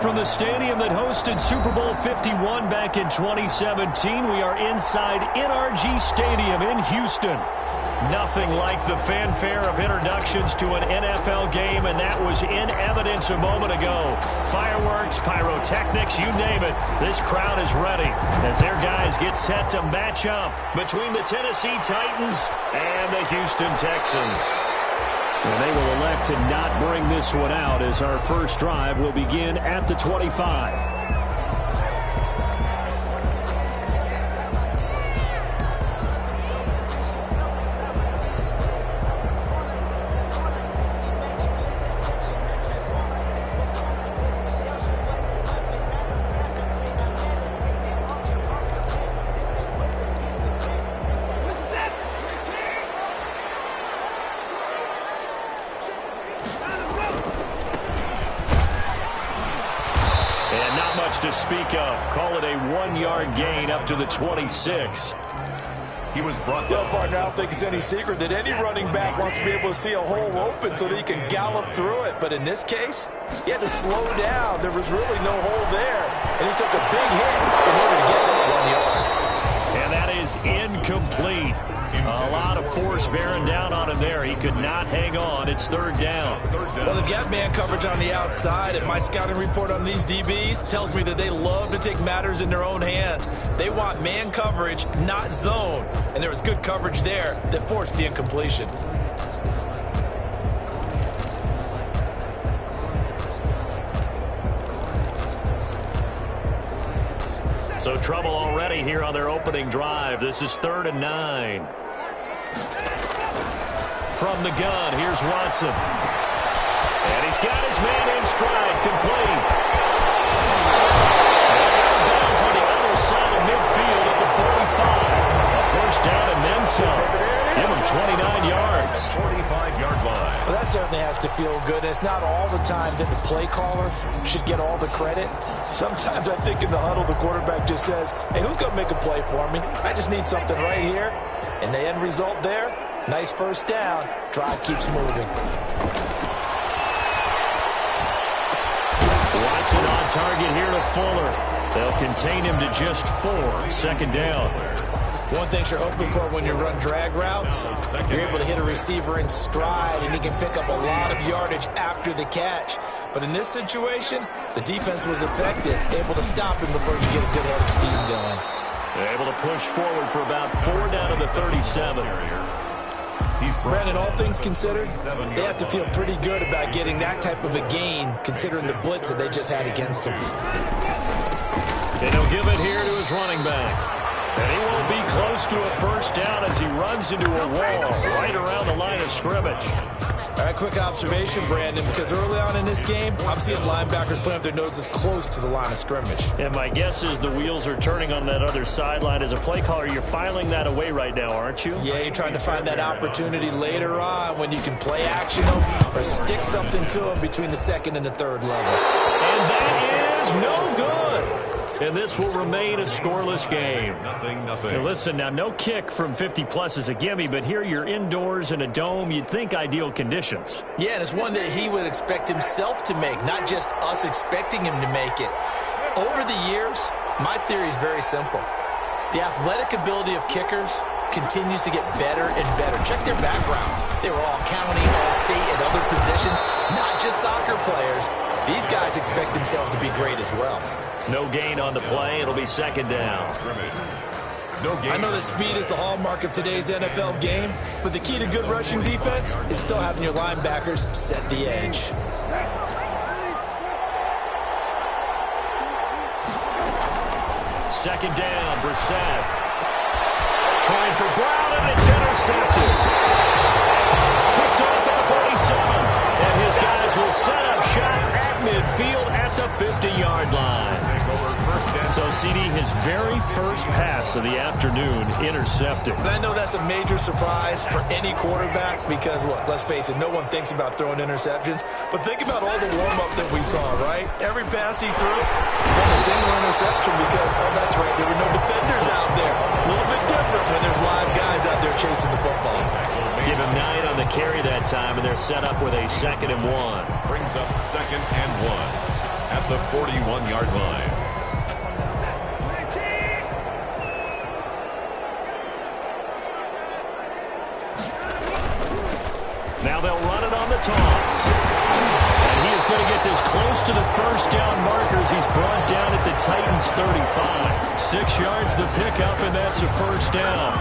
from the stadium that hosted Super Bowl 51 back in 2017. We are inside NRG Stadium in Houston. Nothing like the fanfare of introductions to an NFL game, and that was in evidence a moment ago. Fireworks, pyrotechnics, you name it. This crowd is ready as their guys get set to match up between the Tennessee Titans and the Houston Texans. And they will elect to not bring this one out as our first drive will begin at the 25. To speak of. Call it a 1-yard gain up to the 26. He was brought down. Well, partner, I don't think it's any secret that any running back wants to be able to see a hole open so that he can gallop through it. But in this case, he had to slow down. There was really no hole there. And he took a big hit in order to get that 1 yard. And that is incomplete. A lot of force bearing down on him there. He could not hang on. It's third down. Well, they've got man coverage on the outside, and my scouting report on these DBs tells me that they love to take matters in their own hands. They want man coverage, not zone. And there was good coverage there that forced the incompletion. So trouble already here on their opening drive. This is 3rd and 9. From the gun, here's Watson. And he's got his man in stride, complete. And out of bounds on the other side of midfield at the 45. A first down and then some. Give him 29 yards. 45-yard line. Well, that certainly has to feel good. It's not all the time that the play caller should get all the credit. Sometimes I think in the huddle, the quarterback just says, hey, who's going to make a play for me? I just need something right here. And the end result there, nice first down. Drive keeps moving. Watson on target here to Fuller. They'll contain him to just 4. 2nd down. One thing you're hoping for when you run drag routes, you're able to hit a receiver in stride, and he can pick up a lot of yardage after the catch. But in this situation, the defense was effective, able to stop him before you get a good head of steam going. They're able to push forward for about 4 down to the 37. Brandon, all things considered, they have to feel pretty good about getting that type of a gain, considering the blitz that they just had against them. And he'll give it here to his running back. And he won't be close to a first down as he runs into a wall right around the line of scrimmage. All right, quick observation, Brandon, because early on in this game, I'm seeing linebackers playing with their noses close to the line of scrimmage. And my guess is the wheels are turning on that other sideline. As a play caller, you're filing that away right now, aren't you? Yeah, you're trying to find that opportunity later on when you can play action them or stick something to them between the 2nd and the 3rd level. And that is no good. And this will remain a scoreless game. Nothing. Now listen, now no kick from 50-plus is a gimme, but here you're indoors in a dome. You'd think ideal conditions. Yeah, and it's one that he would expect himself to make, not just us expecting him to make it. Over the years, my theory is very simple. The athletic ability of kickers continues to get better and better. Check their backgrounds. They were all county, all state, at other positions, not just soccer players. These guys expect themselves to be great as well. No gain on the play. It'll be 2nd down. I know that speed is the hallmark of today's NFL game, but the key to good rushing defense is still having your linebackers set the edge. 2nd down, Brissett. Trying for Brown, and it's intercepted. Picked off at the 47. And his guys will set up shop at midfield at the 50-yard line. So, CD, his very first pass of the afternoon intercepted. And I know that's a major surprise for any quarterback because, look, let's face it, no one thinks about throwing interceptions. But think about all the warm-up that we saw, right? Every pass he threw was a single interception because, oh, that's right, there were no defenders out there. A little bit different when there's live guys out there chasing the football. Give him 9 on the carry that time, and they're set up with a 2nd and 1. Brings up 2nd and 1. at the 41-yard line. Now they'll run it on the toss. And he is going to get this close to the first down markers. He's brought down at the Titans' 35. 6 yards the pickup, and that's a first down.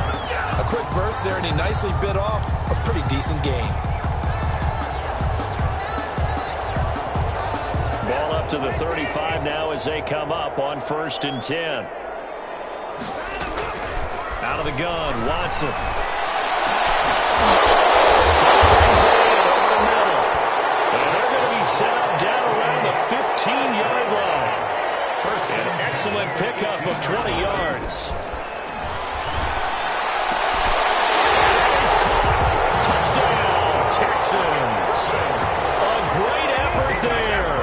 A quick burst there, and he nicely bit off a pretty decent gain. Ball up to the 35 now as they come up on 1st and 10. Out of the gun, Watson. Set up down around the 15-yard line. An excellent pickup of 20 yards. Touchdown, Texans. A great effort there.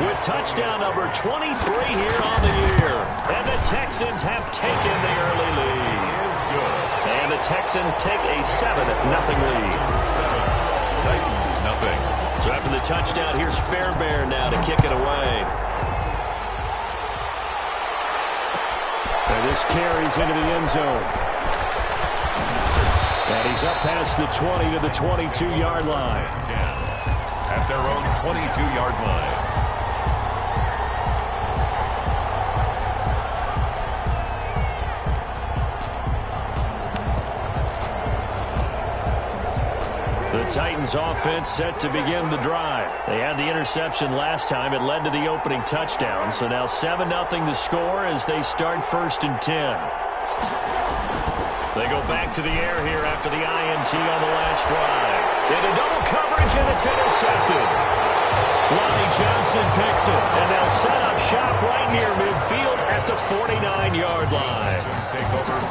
With touchdown number 23 here on the year. And the Texans have taken the early lead. And the Texans take a 7-0 lead. Titans, nothing. So after the touchdown, here's Fairbairn now to kick it away. And this carries into the end zone. And he's up past the 20 to the 22-yard line. At their own 22-yard line. The Titans offense set to begin the drive. They had the interception last time. It led to the opening touchdown. So now 7-0 the score as they start 1st and 10. They go back to the air here after the INT on the last drive. Into double coverage, and it's intercepted. Lonnie Johnson picks it, and they'll set up shop right near midfield at the 49-yard line. Take over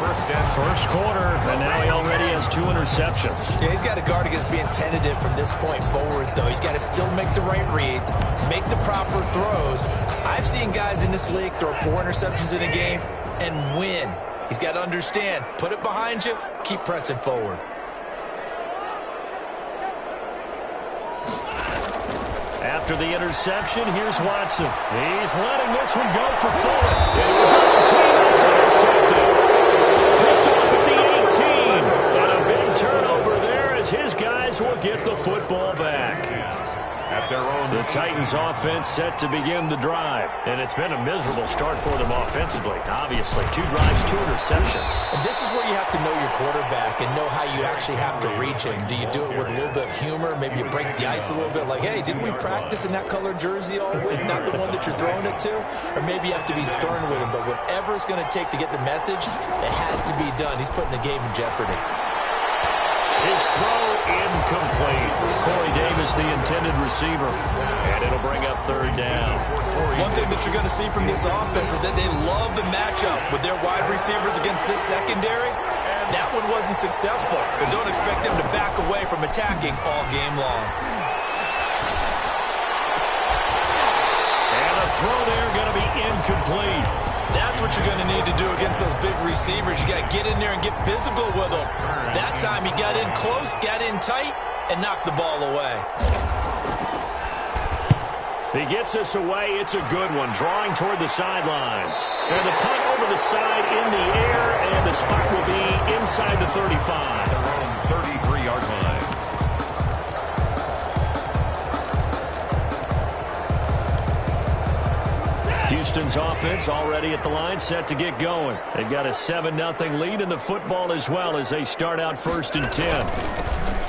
first quarter, and now he already has 2 interceptions. Yeah, he's got to guard against being tentative from this point forward, though. He's got to still make the right reads, make the proper throws. I've seen guys in this league throw 4 interceptions in a game and win. He's got to understand, put it behind you, keep pressing forward. After the interception, here's Watson. He's letting this one go for Fuller. Into a double team, it's intercepted. Picked off at the 18. And a big turnover there as his guys will get the football back. At their own. The Titans offense set to begin the drive. And it's been a miserable start for them offensively, obviously. 2 drives, 2 interceptions. And this is where you have to know your quarterback and know how you actually have to reach him. Do you do it with a little bit of humor? Maybe you break the ice a little bit, like, hey, didn't we practice in that colored jersey all week, not the one that you're throwing it to? Or maybe you have to be stern with him. But whatever it's going to take to get the message, it has to be done. He's putting the game in jeopardy. His throw incomplete. Corey Davis, the intended receiver. And it'll bring up 3rd down. One thing that you're going to see from this offense is that they love the matchup with their wide receivers against this secondary. That one wasn't successful, but don't expect them to back away from attacking all game long. And a throw there going to be incomplete. That's what you're going to need to do against those big receivers. You got to get in there and get physical with them. That time he got in close, got in tight, and knocked the ball away. He gets us away. It's a good one. Drawing toward the sidelines. And the punt over the side in the air, and the spot will be inside the 35. Around 33-yard line. Houston's offense already at the line, set to get going. They've got a 7-0 lead in the football as well as they start out 1st and 10.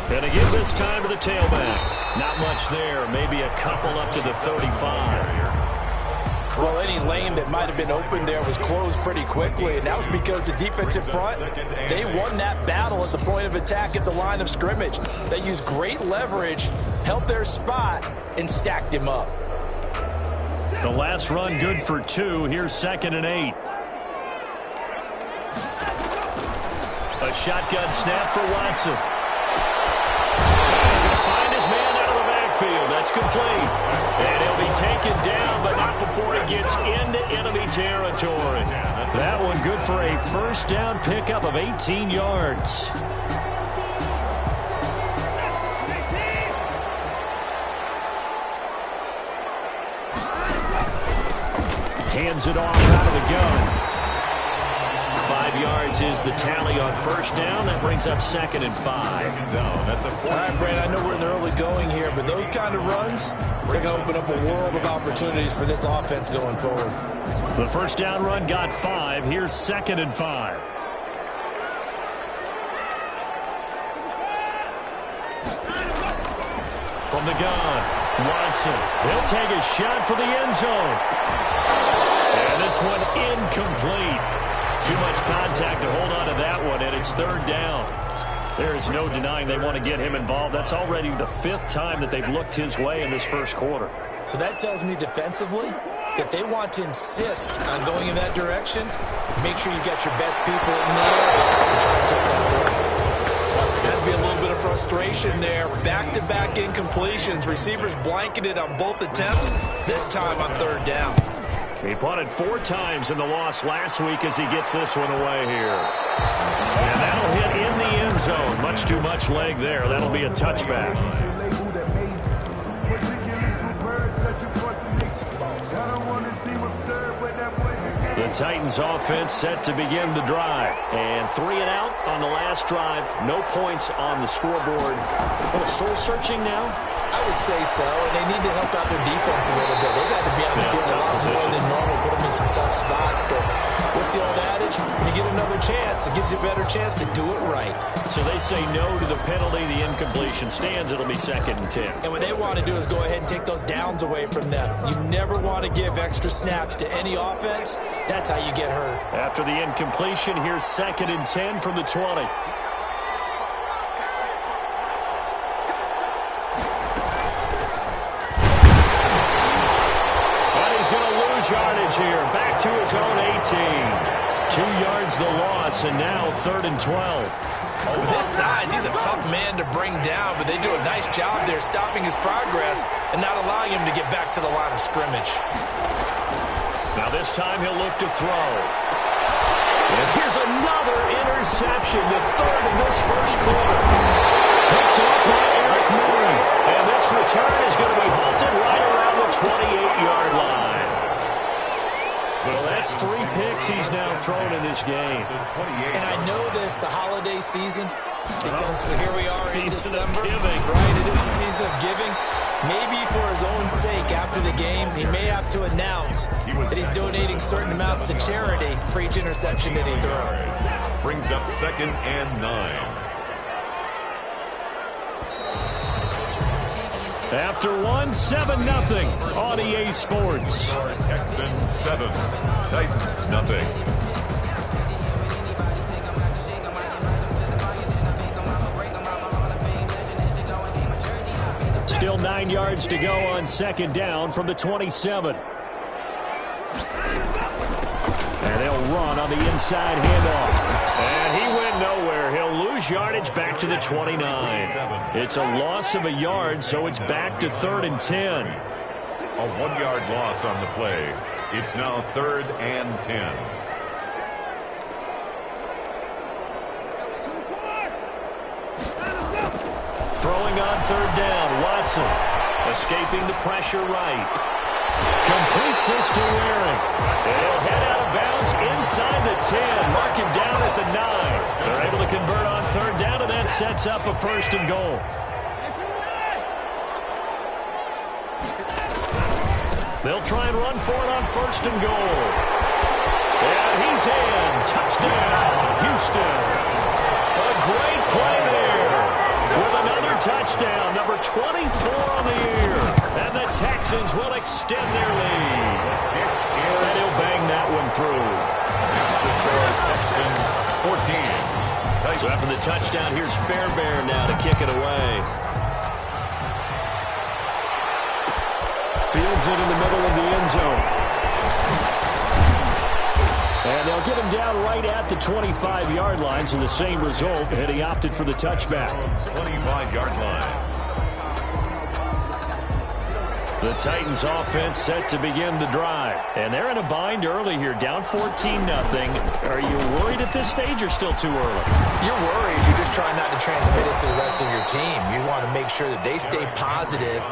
Gonna give this time to the tailback. Not much there, maybe a couple up to the 35. Well, any lane that might have been open there was closed pretty quickly, and that was because the defensive front, they won that battle at the point of attack at the line of scrimmage. They used great leverage, held their spot, and stacked him up. The last run good for 2. Here's 2nd and 8. A shotgun snap for Watson. He's going to find his man out of the backfield. That's complete. And he'll be taken down, but not before he gets into enemy territory. That one good for a 1st down pickup of 18 yards. hands it off out of the gun. 5 yards is the tally on first down. That brings up 2nd and 5. All right, Brandon, I know we're in the early going here, but those kind of runs, they're going to open up a world of opportunities for this offense going forward. The first down run got 5. Here's 2nd and 5. From the gun, Watson. He'll take a shot for the end zone. And this one incomplete. Too much contact to hold on to that one, and it's 3rd down. There is no denying they want to get him involved. That's already the 5th time that they've looked his way in this first quarter. So that tells me defensively that they want to insist on going in that direction. Make sure you've got your best people in there to try and take that away. That'd be a little bit of frustration there. Back-to-back incompletions. Receivers blanketed on both attempts, this time on 3rd down. He punted 4 times in the loss last week as he gets this one away here. And that'll hit in the end zone. Much too much leg there. That'll be a touchback. The Titans offense set to begin the drive. And 3 and out on the last drive. No points on the scoreboard. A little soul-searching now? I would say so, and they need to help out their defense a little bit. They've had to be on the field a lot more than normal, put them in some tough spots. But what's the old adage? When you get another chance, it gives you a better chance to do it right. So they say no to the penalty. The incompletion stands. It'll be 2nd and 10. And what they want to do is go ahead and take those downs away from them. You never want to give extra snaps to any offense. That's how you get hurt. After the incompletion, here's 2nd and 10 from the 20. Yardage here, back to his own 18. 2 yards the loss, and now 3rd and 12. With his size, he's a tough man to bring down, but they do a nice job there stopping his progress and not allowing him to get back to the line of scrimmage. Now this time he'll look to throw. And here's another interception, the 3rd of this first quarter. Picked up by Eric Murray. And this return is going to be halted right around the 28-yard line. Well, that's 3 picks he's now thrown in this game. And I know this, the holiday season, because here we are in December. Right, it is the season of giving. Maybe for his own sake after the game, he may have to announce that he's donating certain amounts to charity for each interception that he throws. Brings up 2nd and 9. After 1, 7-0 on EA Sports. Texans 7, Titans nothing. Still 9 yards to go on 2nd down from the 27. And they'll run on the inside handoff. And he went nowhere. He'll lose yardage back to the 29. It's a loss of a yard, so it's back to 3rd and 10. A 1-yard loss on the play. It's now 3rd and 10. Throwing on 3rd down, Watson. Escaping the pressure right. Completes this to Waring. They'll head out of bounds inside the 10. Mark him down at the 9. They're able to convert on 3rd down, and that sets up a 1st and goal. They'll try and run for it on 1st and goal. And he's in. Touchdown, Houston. A great play there. With another touchdown, number 24 on the year. And the Texans will extend their lead. And he'll bang that one through. That's the score, Texans 14. So after the touchdown, here's Fairbairn now to kick it away. Fields it in the middle of the end zone. And they'll get him down right at the 25-yard line, so the same result, and he opted for the touchback. 25-yard line. The Titans offense set to begin the drive. And they're in a bind early here, down 14-0. Are you worried at this stage or still too early? You're worried. You're just trying not to transmit it to the rest of your team. You want to make sure that they stay positive.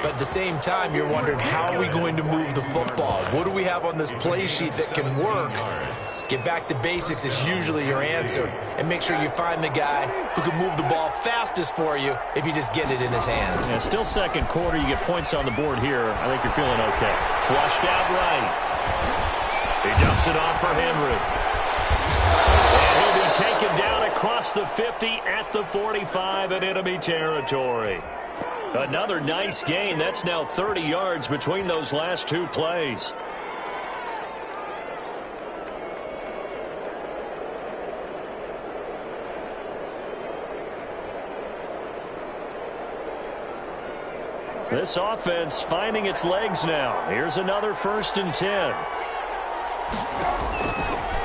But at the same time, you're wondering, how are we going to move the football? What do we have on this play sheet that can work? Get back to basics is usually your answer. And make sure you find the guy who can move the ball fastest for you if you just get it in his hands. Yeah, still second quarter. You get points on the board here. I think you're feeling okay. Flushed out right. He dumps it off for Henry. And he'll be taken down across the 50 at the 45 in enemy territory. Another nice gain. That's now 30 yards between those last two plays. This offense finding its legs now. Here's another 1st and 10.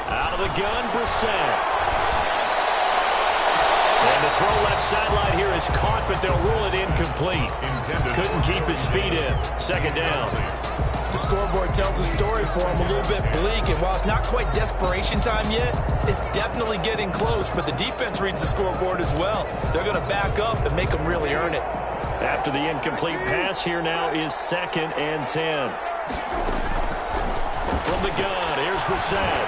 Out of the gun, Brissett. And the throw left sideline here is caught, but they'll rule it incomplete. Couldn't keep his feet in. 2nd down. The scoreboard tells the story for him, a little bit bleak, and while it's not quite desperation time yet, it's definitely getting close, but the defense reads the scoreboard as well. They're going to back up and make them really earn it. After the incomplete pass, here now is 2nd and 10. From the gun, here's Brissett.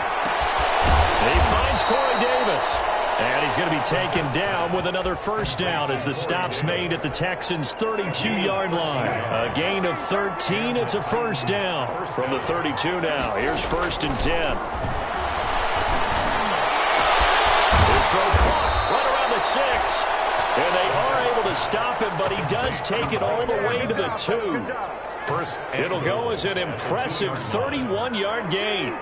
He finds Corey Davis. And he's going to be taken down with another 1st down as the stop's made at the Texans' 32-yard line. A gain of 13. It's a 1st down from the 32 now. Here's 1st and 10. This throw caught right around the 6. And they are able to stop him, but he does take it all the way to the 2. It'll go as an impressive 31-yard gain.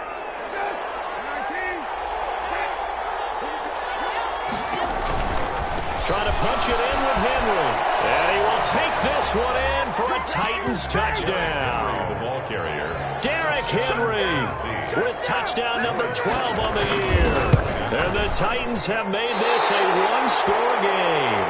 Trying to punch it in with Henry. And he will take this one in for a Titans touchdown. The ball carrier, Derrick Henry with touchdown number 12 on the year. And the Titans have made this a one-score game.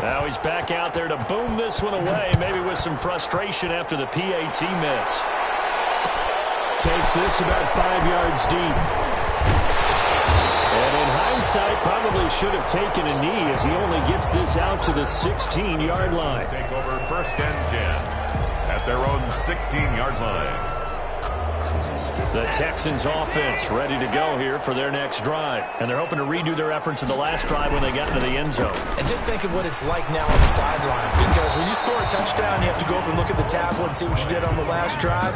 Now he's back out there to boom this one away, maybe with some frustration after the PAT miss. Takes this about 5 yards deep. And in hindsight, probably should have taken a knee as he only gets this out to the 16-yard line. take over 1st and 10 at their own 16-yard line. The Texans offense ready to go here for their next drive. And they're hoping to redo their efforts in the last drive when they got into the end zone. And just think of what it's like now on the sideline. Because when you score a touchdown, you have to go up and look at the tablet and see what you did on the last drive.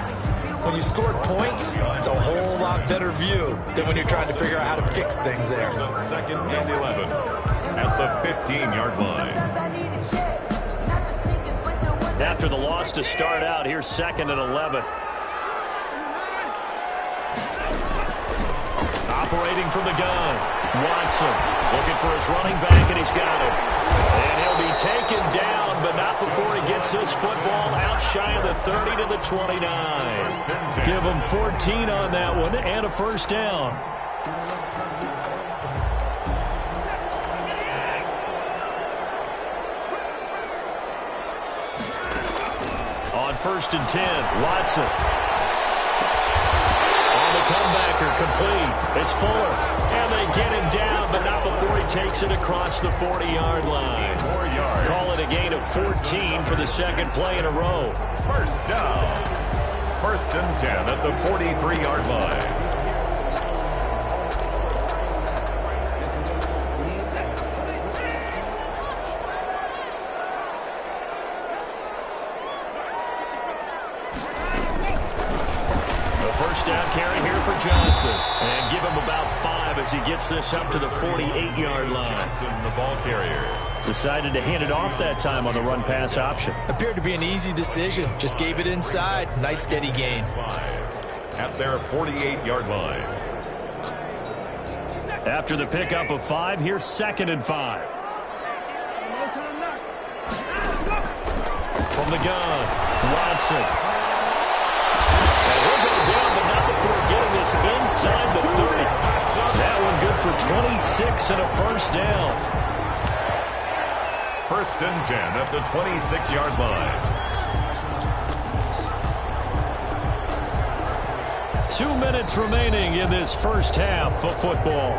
When you scored points, it's a whole lot better view than when you're trying to figure out how to fix things there. 2nd and 11 at the 15-yard line. After the loss to start out, here's 2nd and 11. Operating from the gun, Watson looking for his running back, and he's got him. And he'll be taken down, but not before he gets this football out shy of the 30 to the 29. Give him 14 on that one and a 1st down. On 1st and 10, Watson. On the comebacker, complete. It's Fuller. And they get him down, but not before he takes it across the 40-yard line. 4 yards. Call it a gain of 14 for the 2nd play in a row. 1st down. 1st and 10 at the 43-yard line. Down carry here for Johnson. And give him about 5 as he gets this up to the 48-yard line. Johnson, the ball carrier. Decided to hand it off that time on the run-pass option. Appeared to be an easy decision. Just gave it inside. Nice steady gain. 5 at their 48-yard line. After the pickup of 5, here's 2nd and 5. From the gun, Watson. And he'll go down, but not before getting this inside the 30. That one good for 26 and a first down. First and 10 at the 26-yard line. 2 minutes remaining in this first half of football.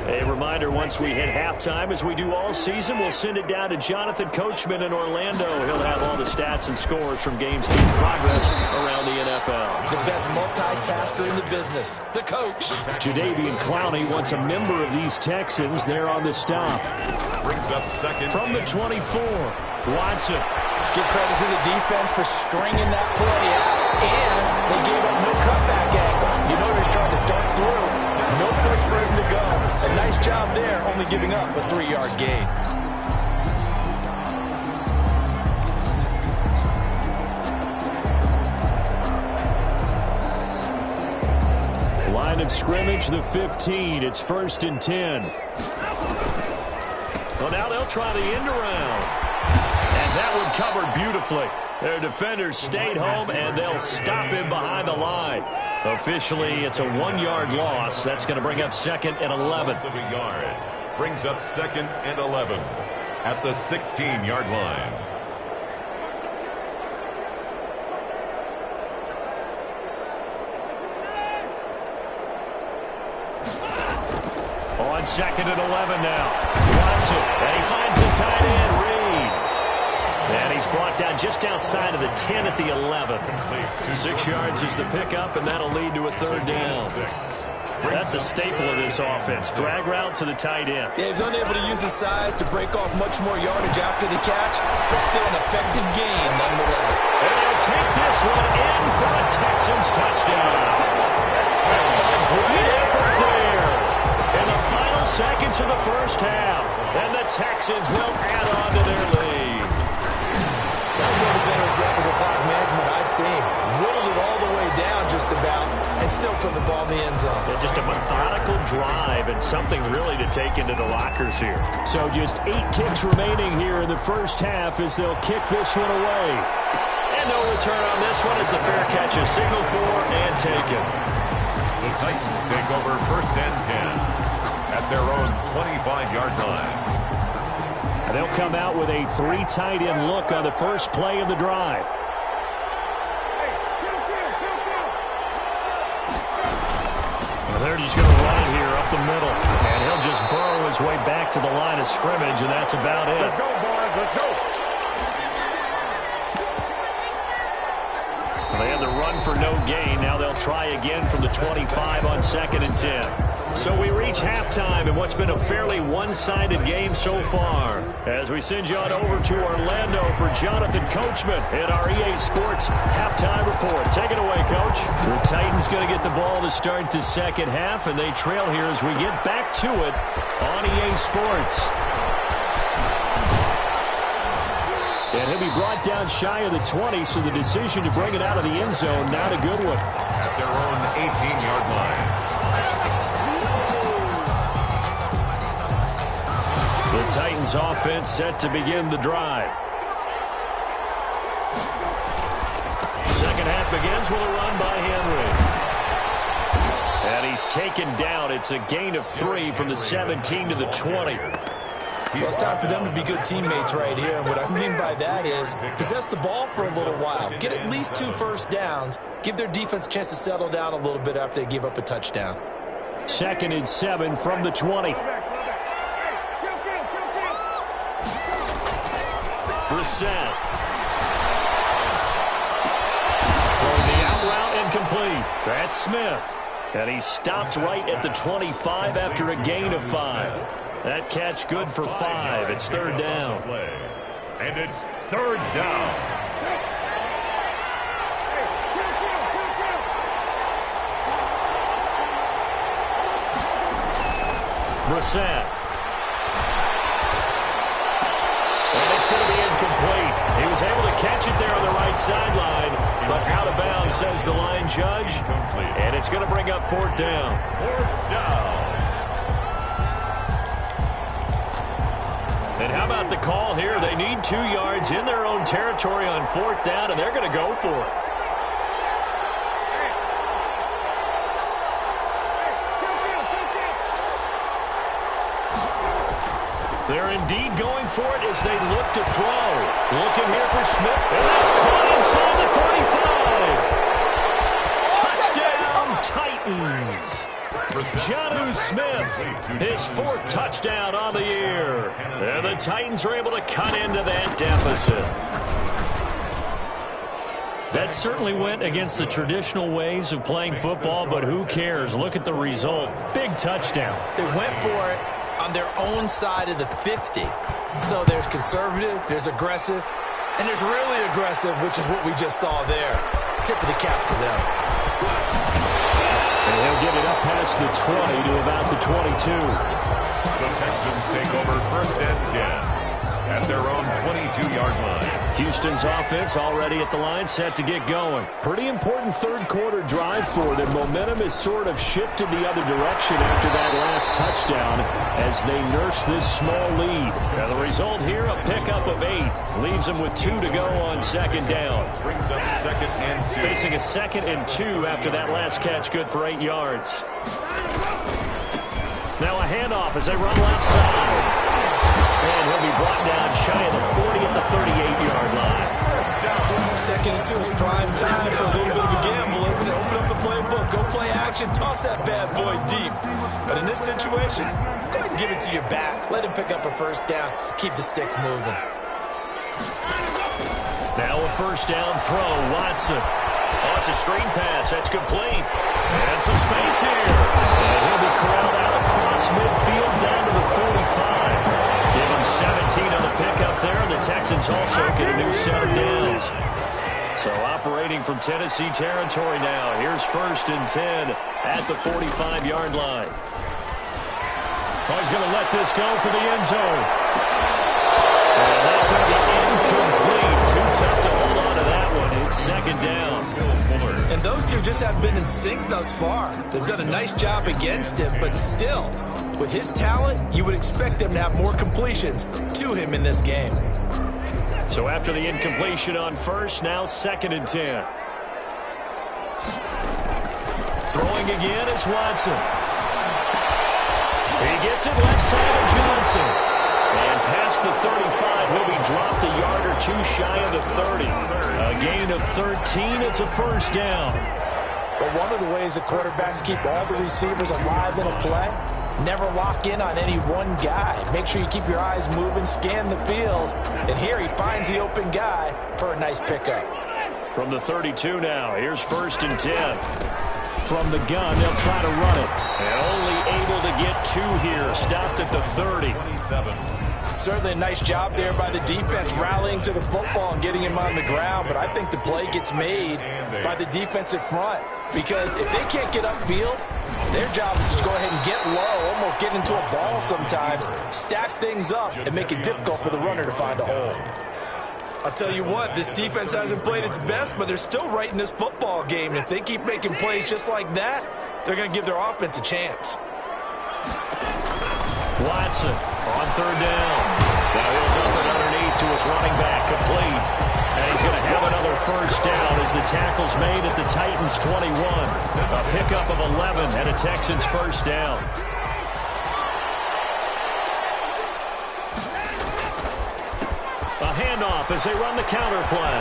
A reminder, once we hit halftime, as we do all season, we'll send it down to Jonathan Coachman in Orlando. He'll have all the stats and scores from games in progress around the NFL. The best multitasker in the business, the coach. Jadeveon Clowney wants a member of these Texans there on the stop. Brings up second. From the 24, Watson. Give credit to the defense for stringing that play out, and they gave up no cutback angle. You know he's trying to dart through. No place for him to go. A nice job there, only giving up a 3-yard gain. Line of scrimmage, the 15. It's first and 10. Well, now they'll try the end around. And that one covered beautifully. Their defenders stayed home, and they'll stop him behind the line. Officially, it's a 1-yard loss. That's going to bring up second and 11. Brings up second and 11 at the 16-yard line. On second and 11 now. Watson, and he finds the tight end, Reed. And he's brought down just outside of the 10 at the 11. 6 yards is the pickup, and that'll lead to a third down. That's a staple of this offense. Drag route to the tight end. Yeah, he was unable to use his size to break off much more yardage after the catch, but still an effective gain nonetheless. And they'll take this one in for a Texans touchdown. A great effort there in the final seconds of the first half. And the Texans will add on to their lead. That's one of the better examples of clock management I've seen. Whittled it all the way down just about and still put the ball in the end zone. Yeah, just a methodical drive and something really to take into the lockers here. So just 8 ticks remaining here in the first half as they'll kick this one away. And no return on this one as the fair catch is signaled for and taken. The Titans take over first and 10 at their own 25-yard line. And they'll come out with a 3 tight end look on the first play of the drive. Well, they're just going to run it here up the middle. And he'll just burrow his way back to the line of scrimmage, and that's about it. Let's go, boys. Let's go. Well, they had the run for no gain. Now they'll try again from the 25 on second and 10. So we reach halftime in what's been a fairly one-sided game so far. As we send you on over to Orlando for Jonathan Coachman in our EA Sports Halftime Report. Take it away, Coach. The Titans going to get the ball to start the second half, and they trail here as we get back to it on EA Sports. And he'll be brought down shy of the 20, so the decision to bring it out of the end zone, not a good one. At their own 18-yard line. The Titans offense set to begin the drive. Second half begins with a run by Henry. And he's taken down. It's a gain of 3 from the 17 to the 20. Well, it's time for them to be good teammates right here. And what I mean by that is possess the ball for a little while. Get at least 2 first downs. Give their defense a chance to settle down a little bit after they give up a touchdown. Second and 7 from the 20. Brissett. Throwing the out route incomplete. That's Smith. And he stopped right at the 25 after a gain of 5. That catch good for 5. It's third down. And it's third down. Brissett. And it's going to be incomplete. He was able to catch it there on the right sideline, but out of bounds, says the line judge. And it's going to bring up fourth down. Fourth down. And how about the call here? They need 2 yards in their own territory on fourth down, and they're going to go for it. They're indeed going for it as they look to throw. Looking here for Smith, and that's caught inside the 35. Touchdown, Titans. Jonnu Smith, his 4th touchdown on the year. And the Titans are able to cut into that deficit. That certainly went against the traditional ways of playing football, but who cares? Look at the result. Big touchdown. They went for it on their own side of the 50. So there's conservative, there's aggressive, and there's really aggressive, which is what we just saw there. Tip of the cap to them. And he'll get it up past the 20 to about the 22. The Texans take over 1st and 10 at their own 22-yard line. Houston's offense already at the line, set to get going. Pretty important 3rd quarter drive for them. Momentum has sort of shifted the other direction after that last touchdown as they nurse this small lead. Now the result here, a pickup of 8. Leaves them with 2 to go on 2nd down. Brings up 2nd and 2. Facing a 2nd and 2 after that last catch, good for 8 yards. Now a handoff as they run left side. And he'll be brought down shy of the 40 at the 38-yard line. 2nd and 2 is prime time for a little bit of a gamble, isn't it? Open up the playbook, go play action, toss that bad boy deep. But in this situation, go ahead and give it to your back. Let him pick up a 1st down, keep the sticks moving. Now a 1st down throw, Watson. Oh, it's a screen pass, that's complete. And some space here. And he'll be corralled out across midfield down to the 45. Give him 17 on the pickup there, and the Texans also get a new set of downs. So operating from Tennessee territory now. Here's 1st and 10 at the 45-yard line. Oh, he's going to let this go for the end zone. And that's going to be incomplete. Too tough to hold on to that one. It's 2nd down. And those two just haven't been in sync thus far. They've done a nice job against him, but still, with his talent, you would expect them to have more completions to him in this game. So after the incompletion on 1st, now 2nd and 10. Throwing again is Watson. He gets it left side of Johnson. And past the 35, he'll be dropped a yard or 2 shy of the 30. A gain of 13, it's a 1st down. But one of the ways the quarterbacks keep all the receivers alive in a play, never lock in on any one guy. Make sure you keep your eyes moving, scan the field. And here he finds the open guy for a nice pickup. From the 32 now, here's 1st and 10. From the gun, they'll try to run it. And only able to get 2 here. Stopped at the 30. Certainly a nice job there by the defense, rallying to the football and getting him on the ground. But I think the play gets made by the defensive front. Because if they can't get upfield, their job is to go ahead and get low, almost get into a ball sometimes, stack things up, and make it difficult for the runner to find a hole. I'll tell you what, this defense hasn't played its best, but they're still right in this football game. And if they keep making plays just like that, they're going to give their offense a chance. Watson on 3rd down. Now he'll dump it underneath to his running back, complete. And he's going to have another 1st down as the tackle's made at the Titans' 21. A pickup of 11 and a Texans 1st down. A handoff as they run the counter play.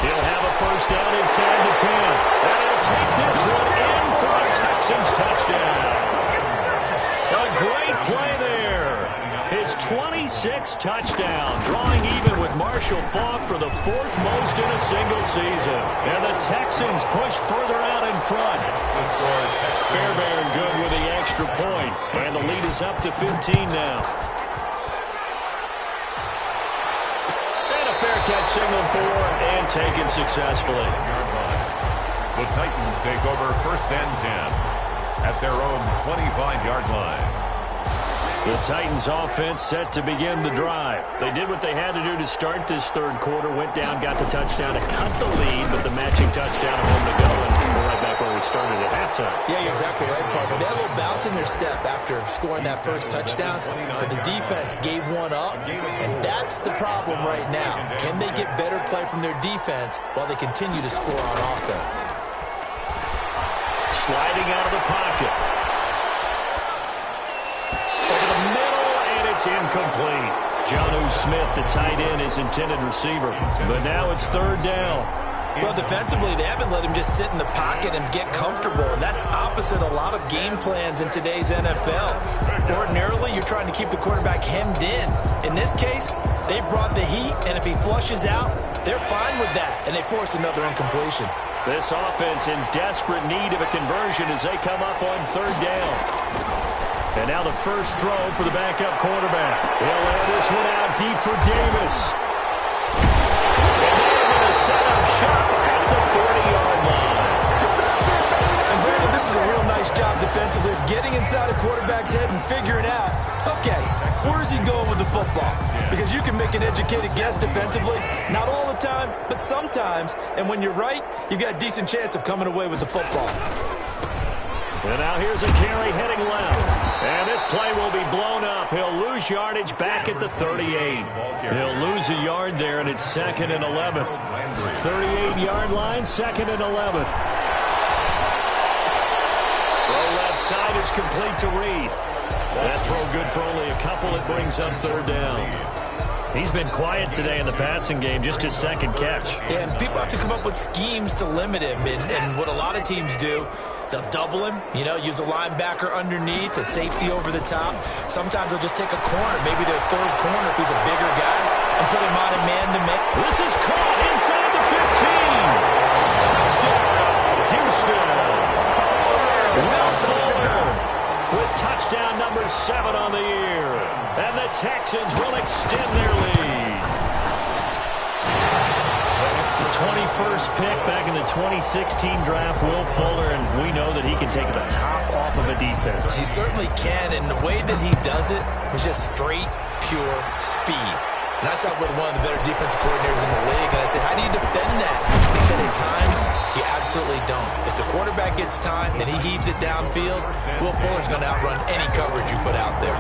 He'll have a 1st down inside the 10. And he'll take this one in for a Texans touchdown. A great play there. His 26th touchdown, drawing even with Marshall Faulk for the 4th most in a single season. And the Texans push further out in front. Fairbairn good with the extra point. And the lead is up to 15 now. Fair catch signaled for and taken successfully. The Titans take over 1st and 10 at their own 25-yard line. The Titans offense set to begin the drive. They did what they had to do to start this 3rd quarter, went down, got the touchdown to cut the lead, but the matching touchdown a moment ago, and we're right back where we started at halftime. Yeah, you're exactly right, Parker. They had a little bounce in their step after scoring that 1st touchdown, but the defense gave one up, and that's the problem right now. Can they get better play from their defense while they continue to score on offense? Sliding out of the pocket. Over the middle, and it's incomplete. Jonnu Smith, the tight end, is intended receiver. But now it's third down. Well, defensively, they haven't let him just sit in the pocket and get comfortable, and that's opposite a lot of game plans in today's NFL. Ordinarily, you're trying to keep the quarterback hemmed in. In this case, they brought the heat, and if he flushes out, they're fine with that, and they force another incompletion. This offense in desperate need of a conversion as they come up on third down. And now the first throw for the backup quarterback. He'll land this one out deep for Davis. Set up shop at the 40-yard line. And Brandon, this is a real nice job defensively of getting inside a quarterback's head and figuring out, okay, where's he going with the football? Because you can make an educated guess defensively, not all the time, but sometimes. And when you're right, you've got a decent chance of coming away with the football. And now here's a carry heading left. And this play will be blown up. He'll lose yardage back at the 38. He'll lose a yard there, and it's 2nd and 11. 38-yard line, 2nd and 11. Throw left side is complete to Reed. That throw good for only a couple. It brings up third down. He's been quiet today in the passing game, just his second catch. Yeah, and people have to come up with schemes to limit him. And what a lot of teams do, they'll double him, use a linebacker underneath, a safety over the top. Sometimes they'll just take a corner, maybe their third corner if he's a bigger guy, and put him on a man-to-man. This is caught inside the 15. Touchdown, Houston. Will Fuller with touchdown number 7 on the year. And the Texans will extend their lead. The 21st pick back in the 2016 draft, Will Fuller, and we know that he can take the top off of a defense. He certainly can, and the way that he does it is just straight, pure speed. And I saw it with one of the better defensive coordinators in the league, and I said, how do you defend that? And he said, at times, you absolutely don't. If the quarterback gets time and he heaves it downfield, Will Fuller's going to outrun any coverage you put out there.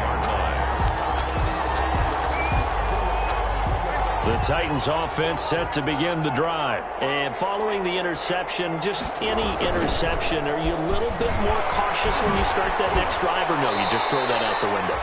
The Titans offense set to begin the drive. And following the interception, just any interception, are you a little bit more cautious when you start that next drive, or no, you just throw that out the window?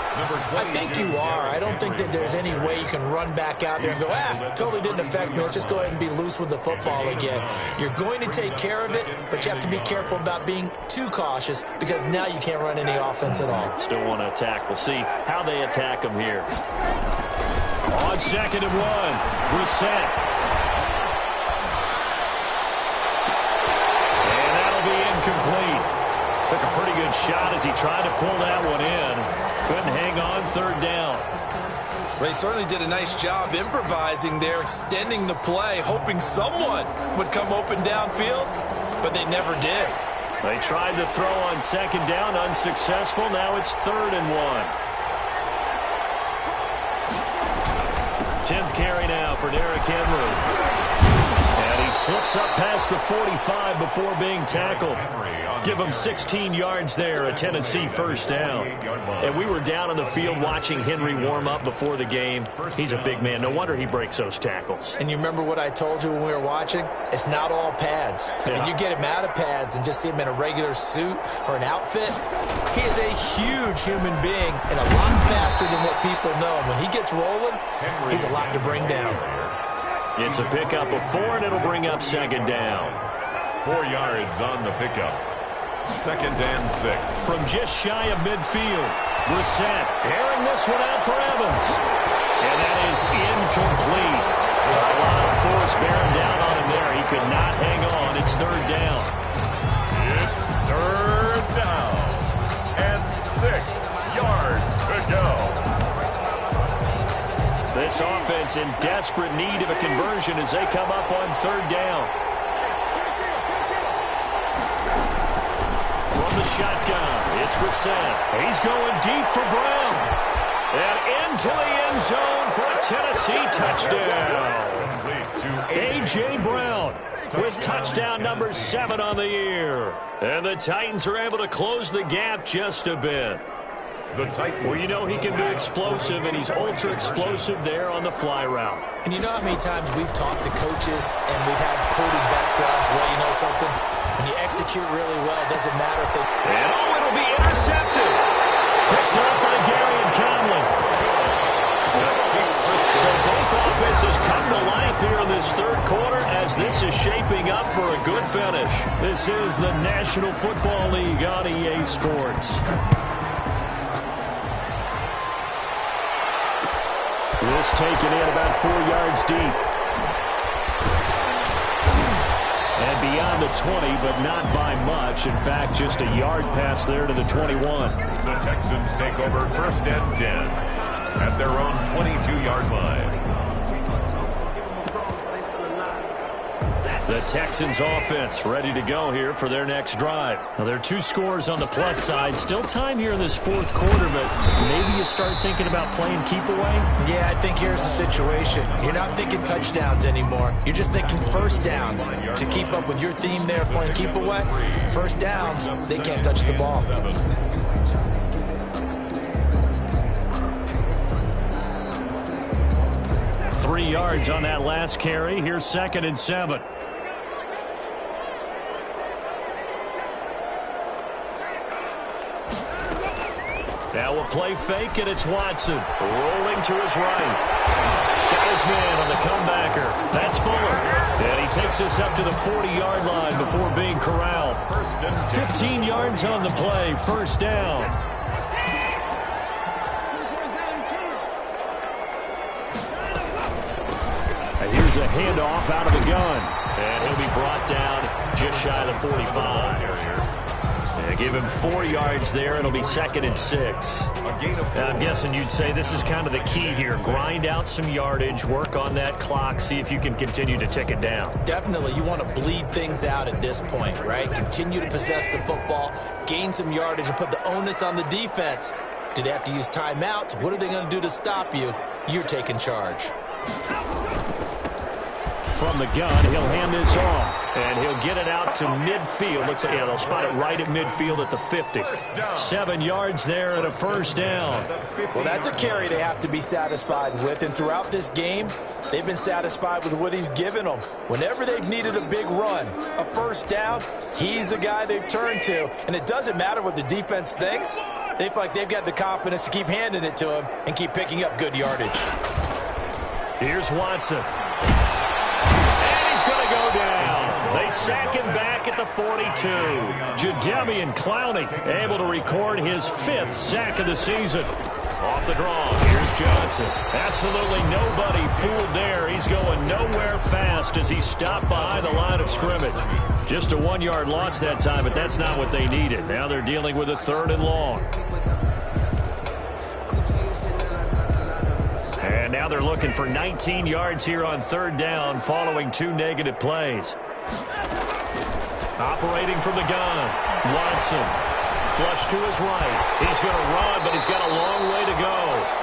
I think you are. I don't think that there's any way you can run back out there and go, totally didn't affect me. Let's just go ahead and be loose with the football again. You're going to take care of it, but you have to be careful about being too cautious because now you can't run any offense at all. Still want to attack. We'll see how they attack them here. On 2nd and 1, Brissett. And that'll be incomplete. Took a pretty good shot as he tried to pull that one in. Couldn't hang on third down. Well, he certainly did a nice job improvising there, extending the play, hoping someone would come open downfield, but they never did. They tried to throw on 2nd down, unsuccessful. Now it's 3rd and 1. 10th carry now for Derrick Henry. And he slips up past the 45 before being tackled. Give him 16 yards there, a Tennessee first down. And we were down on the field watching Henry warm up before the game. He's a big man. No wonder he breaks those tackles. And you remember what I told you when we were watching? It's not all pads. I mean, you get him out of pads and just see him in a regular suit or an outfit. He is a huge human being and a lot faster than what people know. When he gets rolling, he's a lot to bring down. It's a pickup of 4, and it'll bring up 2nd down. 4 yards on the pickup. 2nd and 6. From just shy of midfield, Brissett airing this one out for Evans. And that is incomplete. A lot of force bearing down on him there. He could not hang on. It's 3rd down. It's 3rd down. And 6 yards to go. This offense in desperate need of a conversion as they come up on 3rd down. From the shotgun, it's Brissett. He's going deep for Brown. And into the end zone for a Tennessee touchdown. A.J. Brown with touchdown number 7 on the year. And the Titans are able to close the gap just a bit. Well, you know he can be explosive, and he's ultra-explosive there on the fly route. And you know how many times we've talked to coaches and we've had quoted back to us, well, you know something? When you execute really well, it doesn't matter if they... And it'll be intercepted. Picked up by Gary and Conley. is shaping up for a good finish. This is the National Football League on EA Sports. This taken in about 4 yards deep. And beyond the 20, but not by much. In fact, just a yard pass there to the 21. The Texans take over 1st and 10 at their own 22-yard line. The Texans offense ready to go here for their next drive. Now, there are 2 scores on the plus side. Still time here in this 4th quarter, but maybe you start thinking about playing keep away? Yeah, I think here's the situation. You're not thinking touchdowns anymore. You're just thinking first downs. To keep up with your theme there, playing keep away, first downs, they can't touch the ball. 3 yards on that last carry. Here's 2nd and 7. Now we'll play fake, and it's Watson. Rolling to his right. Got his man on the comebacker. That's Fuller. And he takes us up to the 40-yard line before being corralled. 15 yards on the play. First down. And here's a handoff out of the gun. And he'll be brought down just shy of the 45. Give him 4 yards there. It'll be 2nd and 6. Now, I'm guessing you'd say this is kind of the key here. Grind out some yardage, work on that clock, see if you can continue to tick it down. Definitely. You want to bleed things out at this point, right? Continue to possess the football, gain some yardage, and put the onus on the defense. Do they have to use timeouts? What are they going to do to stop you? You're taking charge. From the gun, he'll hand this off, and he'll get it out to midfield. Looks like they'll spot it right at midfield at the 50. 7 yards there and a first down. Well, that's a carry they have to be satisfied with, and throughout this game, they've been satisfied with what he's given them. Whenever they've needed a big run, a first down, he's the guy they've turned to, and it doesn't matter what the defense thinks. They feel like they've got the confidence to keep handing it to him and keep picking up good yardage. Here's Watson. Going to go down. They sack him back at the 42. Jadeveon Clowney able to record his 5th sack of the season. Off the draw, here's Johnson. Absolutely nobody fooled there. He's going nowhere fast as he stopped behind the line of scrimmage. Just a 1-yard loss that time, but that's not what they needed. Now they're dealing with a 3rd and long. And now they're looking for 19 yards here on 3rd down following 2 negative plays. Operating from the gun, Watson. Flush to his right. He's going to run, but he's got a long way to go.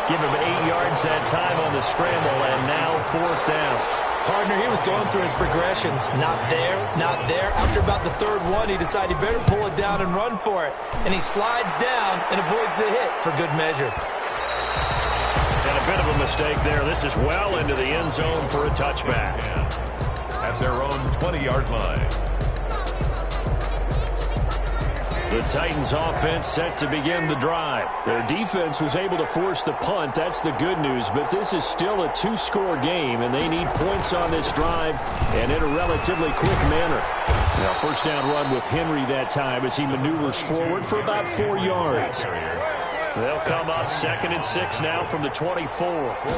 Give him 8 yards that time on the scramble, and now 4th down. Partner, he was going through his progressions. Not there, not there. After about the 3rd one, he decided he better pull it down and run for it. And he slides down and avoids the hit for good measure. A bit of a mistake there. This is well into the end zone for a touchback. At their own 20-yard line. The Titans offense set to begin the drive. Their defense was able to force the punt. That's the good news, but this is still a 2-score game, and they need points on this drive and in a relatively quick manner. Now, first down run with Henry that time as he maneuvers forward for about 4 yards. They'll come up 2nd and 6 now from the 24. 4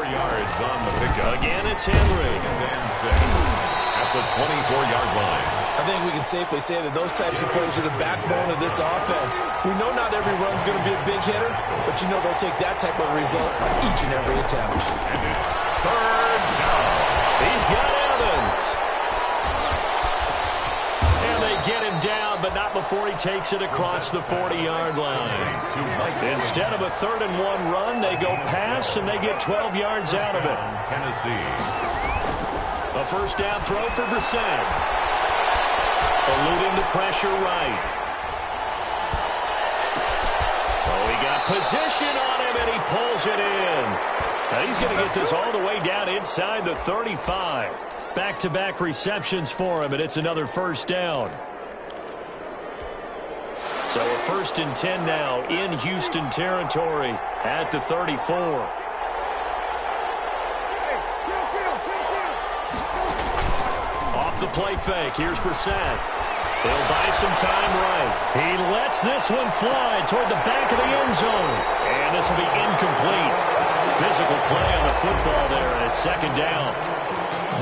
yards on the pickup. Again, it's Henry. And 6 at the 24-yard line. I think we can safely say that those types of plays are the backbone of this offense. We know not every run's going to be a big hitter, but you know they'll take that type of result on each and every attempt. And it's 3rd down. He's got Evans. And they get him down, but not before he takes it across the 40-yard line. Instead of a 3rd and 1 run, they go pass, and they get 12 yards out of it. Tennessee. A first down throw for Brissett. Eluding the pressure right. Oh, he got position on him, and he pulls it in. Now he's going to get this all the way down inside the 35. Back-to-back receptions for him, and it's another first down. So a 1st and 10 now in Houston territory at the 34. Off the play fake. Here's Brissett. He'll buy some time right. He lets this one fly toward the back of the end zone. And this will be incomplete. Physical play on the football there, and it's second down.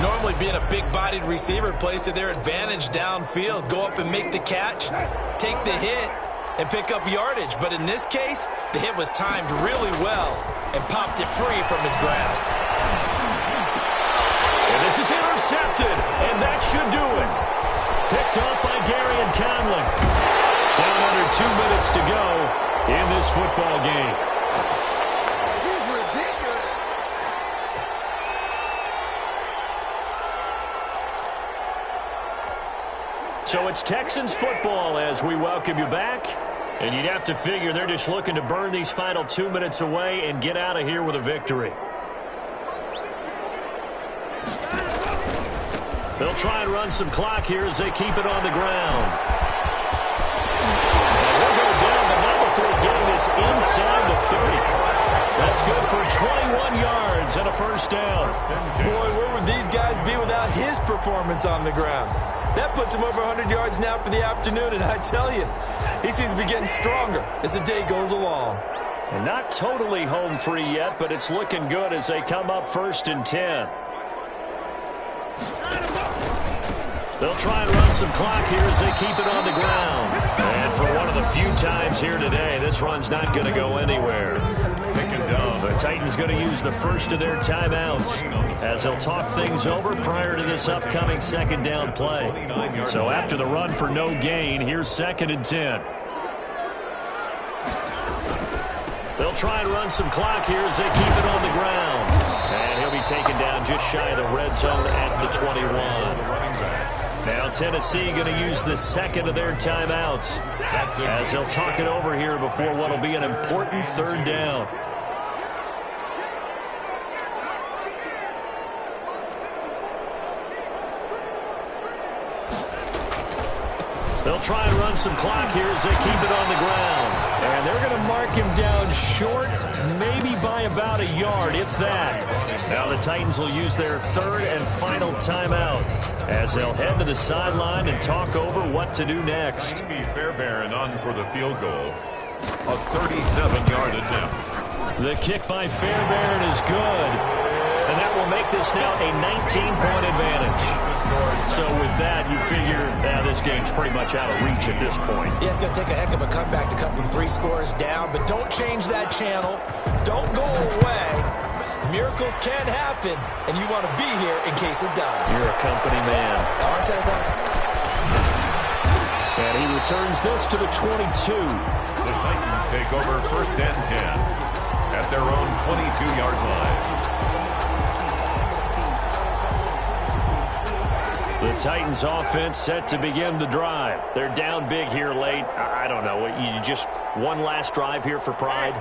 Normally being a big-bodied receiver plays to their advantage downfield. Go up and make the catch, take the hit, and pick up yardage. But in this case, the hit was timed really well and popped it free from his grasp. And this is intercepted, and that should do it. Picked off by Gary and Conley. Down under 2 minutes to go in this football game. So it's Texans football as we welcome you back. And you'd have to figure they're just looking to burn these final 2 minutes away and get out of here with a victory. They'll try and run some clock here as they keep it on the ground. And we'll go down, but not before getting this inside the 30. That's good for 21 yards and a first down. Boy, where would these guys be without his performance on the ground? That puts him over 100 yards now for the afternoon, and I tell you, he seems to be getting stronger as the day goes along. And not totally home free yet, but it's looking good as they come up 1st and 10. They'll try and run some clock here as they keep it on the ground. And for one of the few times here today, this run's not going to go anywhere. Taken down. The Titans going to use the first of their timeouts as they'll talk things over prior to this upcoming second down play. So after the run for no gain, here's 2nd and 10. They'll try and run some clock here as they keep it on the ground. And he'll be taken down just shy of the red zone at the 21. Now Tennessee going to use the second of their timeouts as they'll talk it over here before what will be an important 3rd down. They'll try and run some clock here as they keep it on the ground. And they're going to mark him down short, maybe by about a yard, if that. Now the Titans will use their 3rd and final timeout as they'll head to the sideline and talk over what to do next. Fairbairn on for the field goal. A 37-yard attempt. The kick by Fairbairn is good. And that will make this now a 19-point advantage. So with that, you figure this game's pretty much out of reach at this point. Yeah, it's going to take a heck of a comeback to come from 3 scores down, but don't change that channel. Don't go away. Miracles can happen, and you want to be here in case it does. You're a company man. Aren't I, though? And he returns this to the 22. The Titans take over 1st and 10 at their own 22-yard line. The Titans offense set to begin the drive. They're down big here late. I don't know. You just one last drive here for pride?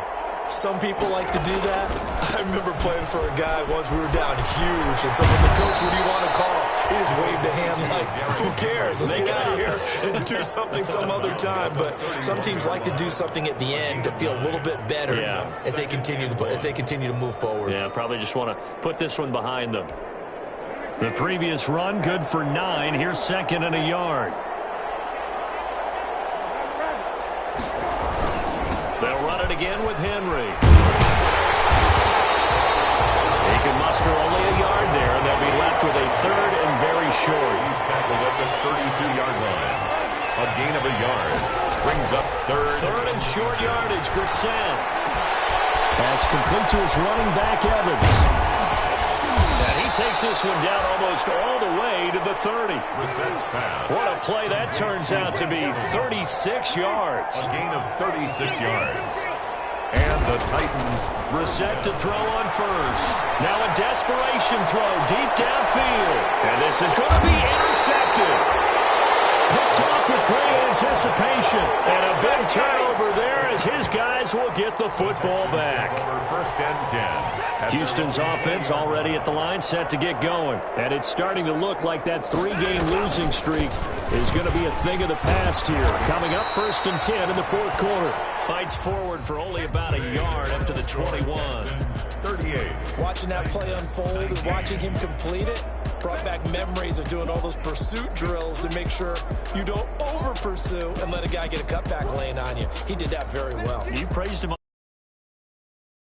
Some people like to do that. I remember playing for a guy once. We were down huge, and someone said, "Coach, what do you want to call?" He just waved a hand like, "Who cares? Let's get out of here and do something some other time." But some teams like to do something at the end to feel a little bit better as they continue to move forward. Yeah, probably just want to put this one behind them. The previous run, good for 9. Here's 2nd and a yard. They'll run it again with Henry. He can muster only a yard there, and they'll be left with a 3rd and very short. He's tackled at the 32-yard line. A gain of a yard. Brings up 3rd and short yardage, Brissett. That's complete to his running back, Evans. And he takes this one down almost all the way to the 30. Brissett's pass. What a play that turns out to be. 36 yards. A gain of 36 yards. And the Titans. Brissett to throw on 1st. Now a desperation throw deep downfield. And this is going to be intercepted. Picked off with great anticipation. And a big turnover there as his guys will get the football back. 1st and 10. Houston's offense already at the line, set to get going. And it's starting to look like that 3-game losing streak is going to be a thing of the past here. Coming up 1st and 10 in the 4th quarter. Fights forward for only about a yard up to the 21. 38. Watching that play unfold and watching him complete it, Brought back memories of doing all those pursuit drills to make sure you don't over-pursue and let a guy get a cutback lane on you. He did that very well. You praised him